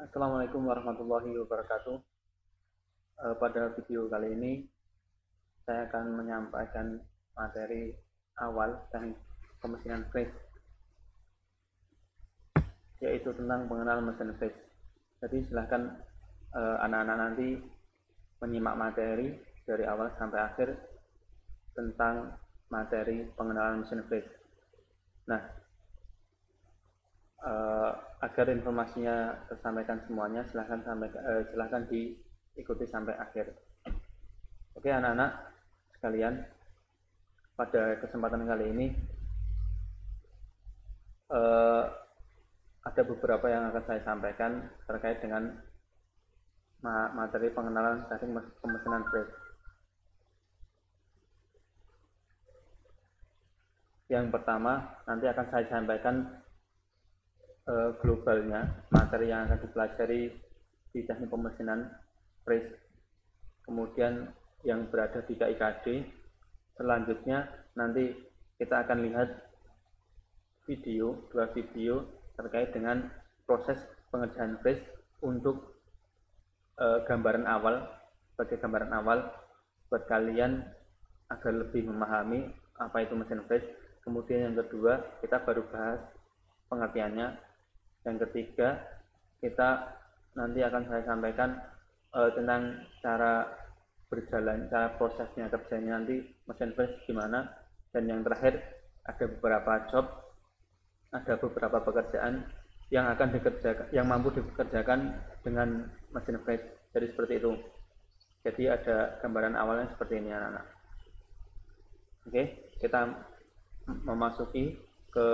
Assalamualaikum warahmatullahi wabarakatuh. Pada video kali ini saya akan menyampaikan materi awal teknik pemesinan flash, yaitu tentang pengenalan mesin flash. Jadi silahkan anak-anak nanti menyimak materi dari awal sampai akhir tentang materi pengenalan mesin flash. Nah, agar informasinya tersampaikan semuanya, silahkan diikuti sampai akhir. Oke anak-anak sekalian, pada kesempatan kali ini ada beberapa yang akan saya sampaikan terkait dengan materi pengenalan teknik pemesanan flash. Yang pertama, nanti akan saya sampaikan globalnya, materi yang akan dipelajari di teknik pemesinan flash, kemudian yang berada di KIKD. Selanjutnya nanti kita akan lihat dua video terkait dengan proses pengerjaan flash untuk gambaran awal, sebagai gambaran awal buat kalian agar lebih memahami apa itu mesin flash. Kemudian yang kedua, kita baru bahas pengertiannya. Yang ketiga, kita nanti akan saya sampaikan tentang cara berjalan, cara prosesnya, kerjanya nanti mesin flash gimana. Dan yang terakhir, ada beberapa job, ada beberapa pekerjaan yang akan dikerjakan, yang mampu dikerjakan dengan mesin flash. Jadi seperti itu. Jadi ada gambaran awalnya seperti ini anak-anak. Oke, kita memasuki ke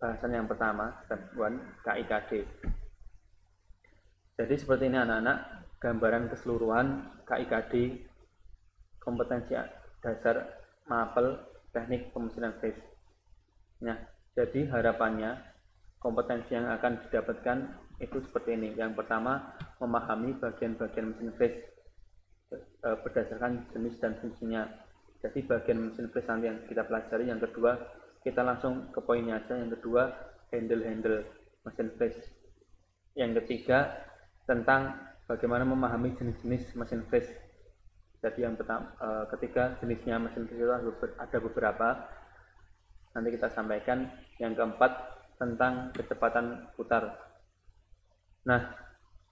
bahasan yang pertama, gangguan KIKD. Jadi seperti ini anak-anak, gambaran keseluruhan KIKD, kompetensi dasar mapel teknik pemesinan flash. Nah, jadi harapannya kompetensi yang akan didapatkan itu seperti ini. Yang pertama, memahami bagian-bagian mesin flash berdasarkan jenis dan fungsinya. Jadi bagian mesin flash nanti yang kita pelajari. Yang kedua, kita langsung ke poinnya aja. Yang kedua, handle mesin flash. Yang ketiga, tentang bagaimana memahami jenis-jenis mesin flash. Jadi yang ketiga, jenisnya mesin flash itu ada beberapa, nanti kita sampaikan. Yang keempat, tentang kecepatan putar. Nah,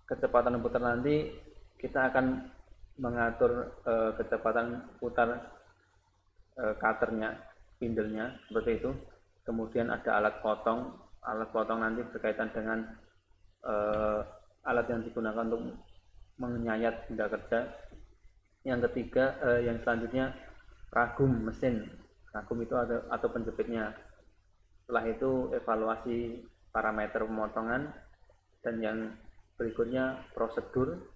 kecepatan putar nanti kita akan mengatur kecepatan putar cutternya, spindle-nya, seperti itu. Kemudian ada alat potong nanti berkaitan dengan alat yang digunakan untuk menyayat benda kerja. Yang ketiga, yang selanjutnya, ragum mesin. Ragum itu ada atau penjepitnya. Setelah itu evaluasi parameter pemotongan, dan yang berikutnya prosedur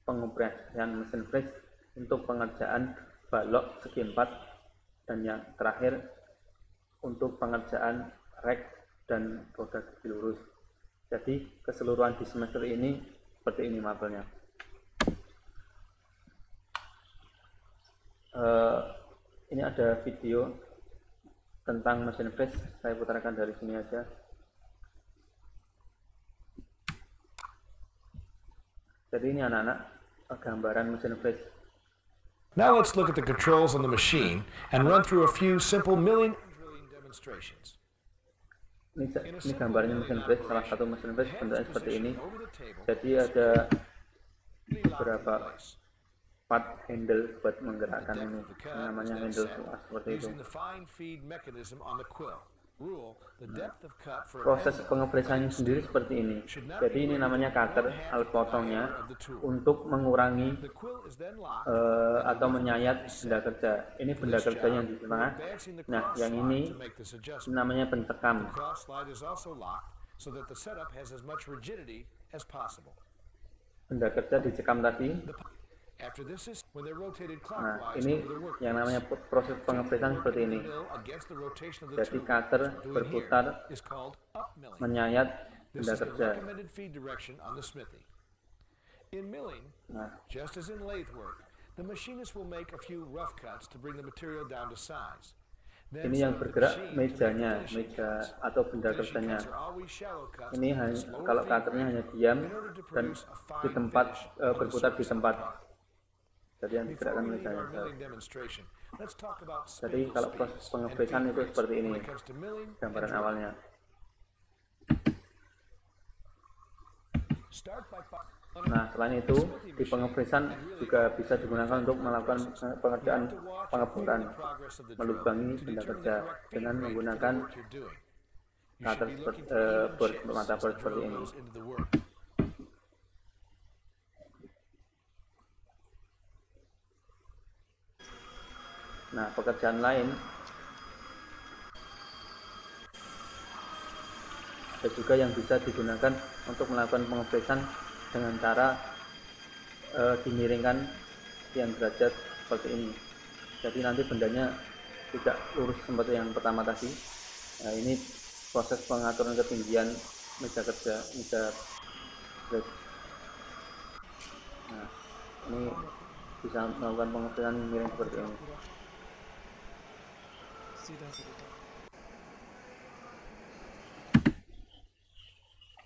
pengoperasian mesin flash untuk pengerjaan balok segi 4, dan yang terakhir untuk pengerjaan rek dan roda segi lurus. Jadi keseluruhan di semester ini seperti ini mapelnya. Ini ada video tentang mesin flash, saya putarkan dari sini aja. Jadi ini anak-anak gambaran mesin flash. Now let's look at the controls on the machine and run through a few simple milling and drilling demonstrations. Ini gambarnya mesin flash, salah satu mesin flash bentuknya seperti ini. Jadi ada beberapa part handle buat menggerakkan ini, namanya handle seperti itu. Proses pengepresannya sendiri seperti ini. Jadi ini namanya cutter, alat potongnya untuk mengurangi atau menyayat benda kerja. Ini benda kerja yang di tengah. Nah, yang ini namanya pencekam. Benda kerja dicekam tadi. Nah, ini yang namanya proses pengepresan seperti ini. Jadi cutter berputar menyayat benda kerja. Nah, the machinist will make a few rough cuts to bring the material down to size. Ini yang bergerak mejanya, meja atau benda kerjanya. Ini hanya, kalau cutternya hanya diam dan di tempat, berputar di tempat. Jadi yang digerakkan mejanya. Jadi kalau proses pengepresan itu seperti ini gambaran awalnya. Nah, selain itu di pengepresan juga bisa digunakan untuk melakukan pengerjaan pengeboran, melubangi benda kerja dengan menggunakan cutter mata bor seperti ini. Nah, pekerjaan lain ada juga yang bisa digunakan untuk melakukan pengepresan dengan cara dimiringkan sekian derajat seperti ini. Jadi nanti bendanya tidak lurus seperti yang pertama tadi. Nah, ini proses pengaturan ketinggian meja kerja, meja berat. Nah, ini bisa melakukan pengepresan miring seperti ini.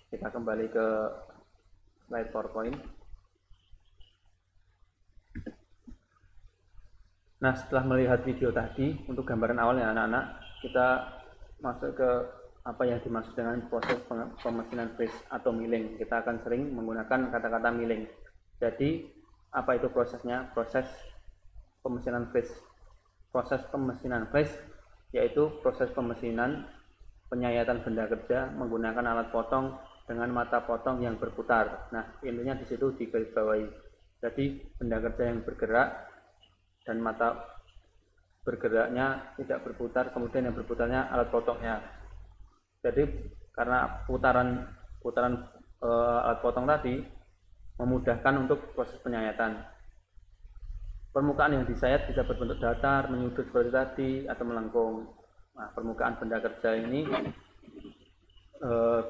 Kita kembali ke slide PowerPoint. Nah, setelah melihat video tadi untuk gambaran awalnya anak-anak, kita masuk ke apa yang dimaksud dengan proses pemesinan freeze atau milling. Kita akan sering menggunakan kata-kata milling. Jadi, apa itu prosesnya? Proses pemesinan freeze. Proses pemesinan freeze yaitu proses pemesinan penyayatan benda kerja menggunakan alat potong dengan mata potong yang berputar. Nah, intinya di situ digarisbawahi. Jadi, benda kerja yang bergerak dan mata bergeraknya tidak berputar, kemudian yang berputarnya alat potongnya. Jadi karena putaran alat potong tadi memudahkan untuk proses penyayatan. Permukaan yang disayat bisa berbentuk datar, menyudut seperti tadi, atau melengkung. Nah, permukaan benda kerja ini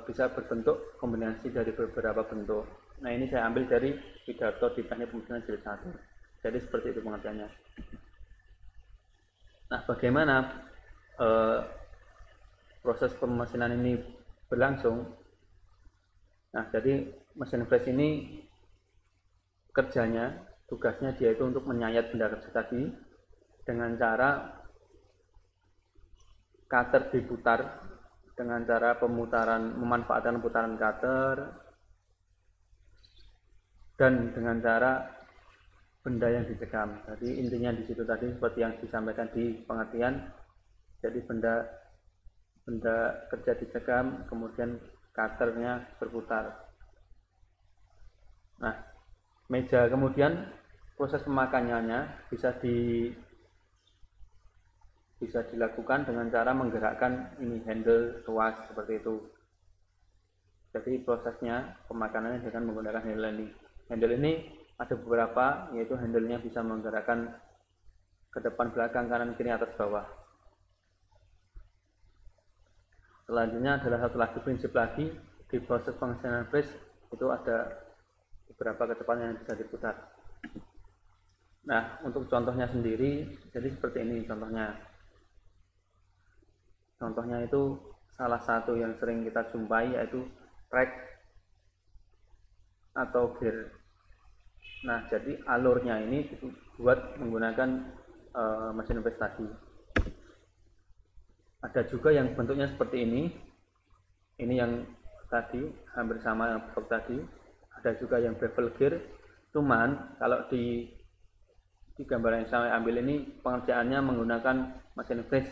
bisa berbentuk kombinasi dari beberapa bentuk. Nah, ini saya ambil dari pidato di teknik pemesinan jilid 1. Jadi seperti itu pengertiannya. Nah, bagaimana proses pemesinan ini berlangsung? Nah, jadi mesin freeze ini kerjanya, tugasnya dia itu untuk menyayat benda kerja tadi dengan cara cutter diputar dengan cara pemutaran, memanfaatkan putaran cutter dan dengan cara benda yang dicekam. Jadi intinya di situ tadi seperti yang disampaikan di pengertian. Jadi benda kerja dicekam, kemudian cutternya berputar. Nah, meja kemudian proses pemakaiannya bisa dilakukan dengan cara menggerakkan ini handle tuas seperti itu. Jadi prosesnya pemakaiannya dengan menggunakan handle ini. Handle ini ada beberapa, yaitu handle-nya bisa menggerakkan ke depan, belakang, kanan, kiri, atas, bawah. Selanjutnya adalah satu lagi prinsip lagi di proses pemesinan freeze, itu ada beberapa kecepatan yang bisa diputar. Nah, untuk contohnya sendiri, jadi seperti ini contohnya. Contohnya itu salah satu yang sering kita jumpai yaitu rack atau gear. Nah, jadi alurnya ini dibuat menggunakan mesin freeze tadi. Ada juga yang bentuknya seperti ini. Ini yang tadi hampir sama yang bentuk tadi. Ada juga yang bevel gear. Cuman kalau di gambar yang saya ambil ini pengerjaannya menggunakan mesin freeze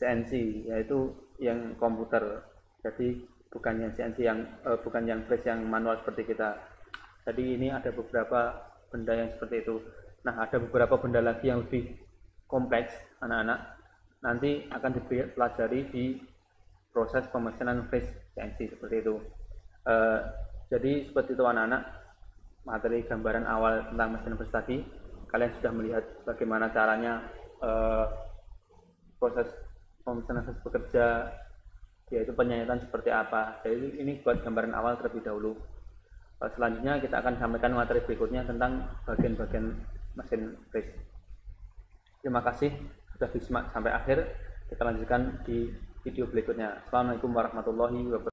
CNC, yaitu yang komputer. Jadi bukan yang CNC bukan yang freeze yang manual seperti kita. Jadi ini ada beberapa benda yang seperti itu. Nah, ada beberapa benda lagi yang lebih kompleks, anak-anak. Nanti akan dipelajari di proses pemesinan freeze CNC seperti itu. Jadi seperti itu anak-anak, materi gambaran awal tentang mesin freeze tadi. Kalian sudah melihat bagaimana caranya proses pemesinan freeze bekerja, yaitu penyayatan seperti apa. Jadi ini buat gambaran awal terlebih dahulu. Selanjutnya kita akan sampaikan materi berikutnya tentang bagian-bagian mesin freeze. Terima kasih. sudah disimak sampai akhir. Kita lanjutkan di video berikutnya. Assalamualaikum warahmatullahi wabarakatuh.